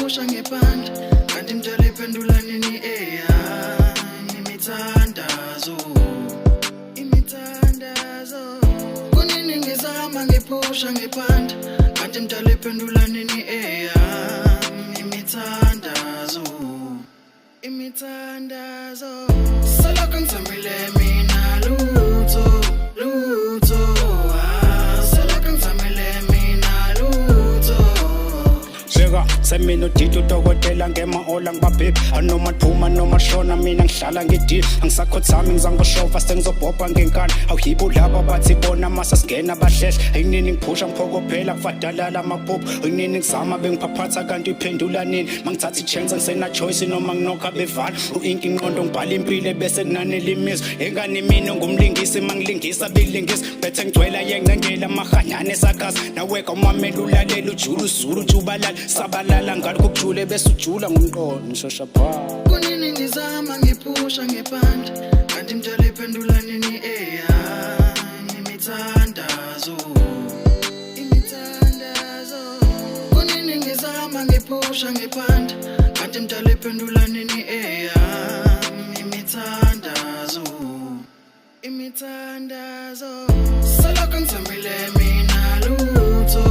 ngiphusha ngebhanda kanti mdala iphendula nini imithandazo kunini ngizama ngiphusha ngebhanda kanti mdala iphendula nini imithandazo salokho ngizamile mina lutho salokho ngizamile mina lutho semina udidi udokotela ngema-ola ngibabhebhi anoma phuma noma shona mina ngihlala ngidili angisakhothami ngizangiboshofa sengizobhobha ngenkani awuyibo laba bathi bona masa singena bahlehla ayinini ngiphusha ngiphokophela kufadalala amaphupho ayinini ngizama bengiphaphatha kanti iphendula nini mangithatha i-chance ngisena-choice noma nginokha bevala u-inki ingqondo ngibhala impilo bese kunanela imizwa engani mina ngumlingisi mangilingisa belingisi bethe ngigcwela yenginengela amahanyane esakhaza naweka umamela ulalela ujula uzulu ujubalala sabalala ngalo kujule bese ujula ngomqondo ngishosha pha kunini ngizama ngiphusha ngebhanda kanti mdala iphendula nini imithandazo kunini ngizama ngiphusha ngebhanda kanti mdala iphendula nini imithandazo salokho ngizamile mina lutho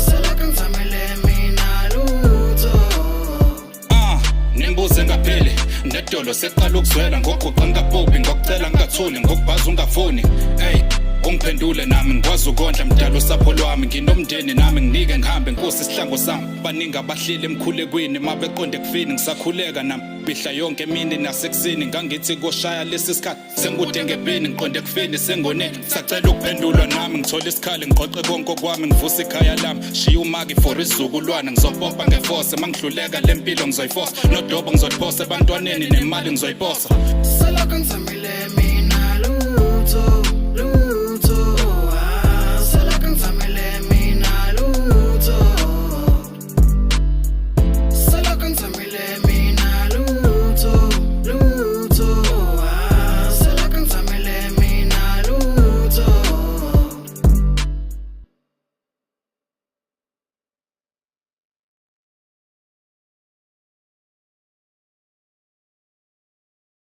salokho ngizamile mina lutho nimbuze ngapheli nedolo seqala ukuzwela ngoguqa ngabhubhi ngokucela ngingathuli ngokubhaza ungafuni ungiphendule nami ngikwazi ukondla mdala usapho lwami nginomndeni nami nginike ngihambe nkosi isihlango sami baningi abahlile emkhulekweni mabeqonde kufini ngisakhuleka nami bihla yonke emini nasekusini ngangithi koshaya lesi sikhathi sengude ngebhini ngiqonde kufini sengonele sacela ukuphendulwa nami ngithola isikhali ngiqoqe konke kwami ngivusa ikhaya lami shiya umaki for izukulwana ngizobopha ngefose mangihluleka lempilo ngizoyifosa nodobo ngizoliphosa ebantwaneni nemali ngizoyiposa